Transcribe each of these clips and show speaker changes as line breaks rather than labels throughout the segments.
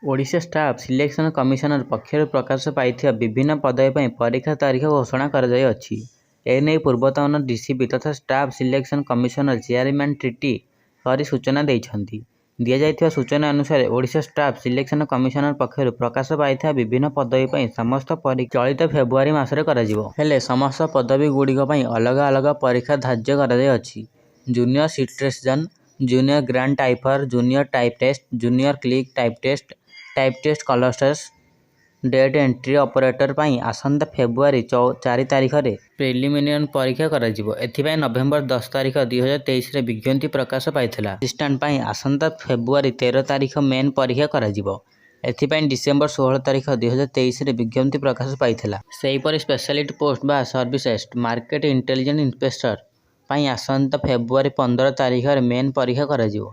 Odisha staff selection commissioner ପକ୍ଷରୁ ପ୍ରକାଶ ପାଇଥିବା ବିଭିନ୍ନ ପଦବୀ ପାଇଁ ପରୀକ୍ଷା ତାରିଖ ଘୋଷଣା କରାଯାଇଅଛି। ଏନେଇ ପୂର୍ବତନ ଡିସିପି ତଥା staff selection commissioner chairman treaty କରି ସୂଚନା ଦେଇଛନ୍ତି। ଦିଆଯାଇଥିବା ସୂଚନା ଅନୁସାରେ ଓଡ଼ିଶା ଷ୍ଟାଫ୍ ସିଲେକ୍ସନ କମିଶନର ପକ୍ଷରୁ ପ୍ରକାଶ ପାଇଥିବା ବିଭିନ୍ନ ପଦବୀ ପାଇଁ ସମସ୍ତ ପରୀକ୍ଷା ଚଳିତ ଫେବୃଆରୀ ମାସରେ କରାଯିବ। ହେଲେ ସମସ୍ତ ପଦବୀଗୁଡ଼ିକ ପାଇଁ ଅଲଗା ଅଲଗା ପରୀକ୍ଷା ଧାର୍ଯ୍ୟ କରାଯାଇଅଛି। ଜୁନିୟର ସିଟ୍ରେଜନ, ଜୁନିୟର ଗ୍ରାଣ୍ଡ ଟାଇପର, junior type test, junior clerk type test କଲର୍ସ ଡେଟ୍ ଏଣ୍ଟ୍ରି ଅପରେଟର ପାଇଁ ଆସନ୍ତା ଫେବୃଆରୀ 4 ତାରିଖରେ ପ୍ରିଲିମିନାରୀ ପରୀକ୍ଷା କରାଯିବ। ଏଥିପାଇଁ ନଭେମ୍ବର 10 ତାରିଖ 2023ରେ ବିଜ୍ଞପ୍ତି ପ୍ରକାଶ ପାଇଥିଲା। ଆସିଷ୍ଟାଣ୍ଟ ପାଇଁ ଆସନ୍ତା ଫେବୃଆରୀ 13 ତାରିଖ ମେନ୍ ପରୀକ୍ଷା କରାଯିବ। ଏଥିପାଇଁ ଡିସେମ୍ବର 16 ତାରିଖ 2023ରେ ବିଜ୍ଞପ୍ତି ପ୍ରକାଶ ପାଇଥିଲା। ସେହିପରି ସ୍ପେଶାଲିଟି ପୋଷ୍ଟ ବା ସର୍ଭିସେସ୍ ମାର୍କେଟ ଇଣ୍ଟେଲିଜେନ୍ସ ଇନ୍ସପେକ୍ଟର ପାଇଁ ଆସନ୍ତା ଫେବୃଆରୀ 15 ତାରିଖରେ ମେନ୍ ପରୀକ୍ଷା କରାଯିବ।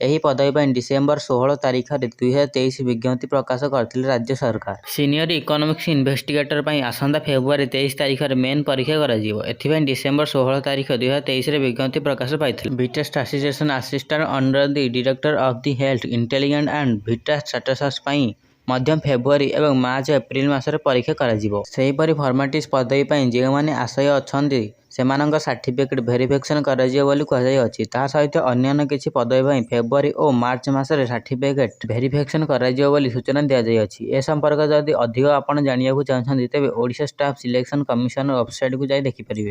ଏହି ପଦବୀ ପାଇଁ ଡିସେମ୍ବର 16 ତାରିଖରେ 2023 ବିଜ୍ଞପ୍ତି ପ୍ରକାଶ କରିଥିଲେ ରାଜ୍ୟ ସରକାର। ସିନିୟର ଇକୋନୋମିକ୍ସ ଇନଭେଷ୍ଟିଗେଟର ପାଇଁ ଆସନ୍ତା ଫେବୃଆରୀ 23 ତାରିଖରେ ମେନ୍ ପରୀକ୍ଷା କରାଯିବ। ଏଥିପାଇଁ ଡିସେମ୍ବର 16 ତାରିଖ 2023ରେ ବିଜ୍ଞପ୍ତି ପ୍ରକାଶ ପାଇଥିଲା। Vital statistician assistant under the director of the health intelligence and vital statistics ପାଇଁ ମଧ୍ୟ ଫେବୃଆରୀ ଏବଂ ମାର୍ଚ୍ଚ ଏପ୍ରିଲ ମାସରେ ପରୀକ୍ଷା କରାଯିବ। ସେହିପରି ଫର୍ମାଲିଟିଜ୍ ପଦବୀ ପାଇଁ ଯେଉଁମାନେ ଆଶାୟୀ ଅଛନ୍ତି ସେମାନଙ୍କ ସାର୍ଟିଫିକେଟ୍ ଭେରିଫିକେସନ କରାଯିବ ବୋଲି କୁହାଯାଇଅଛି। ତାହା ସହିତ ଅନ୍ୟାନ୍ୟ କିଛି ପଦବୀ ପାଇଁ ଫେବୃଆରୀ ଓ ମାର୍ଚ୍ଚ ମାସରେ ସାର୍ଟିଫିକେଟ୍ ଭେରିଫିକେସନ କରାଯିବ ବୋଲି ସୂଚନା ଦିଆଯାଇଅଛି। ଏ ସମ୍ପର୍କରେ ଯଦି ଅଧିକ ଆପଣ ଜାଣିବାକୁ ଚାହୁଁଛନ୍ତି ତେବେ ଓଡ଼ିଶା ଷ୍ଟାଫ୍ ସିଲେକ୍ସନ କମିଶନର ୱେବସାଇଟକୁ ଯାଇ ଦେଖିପାରିବେ।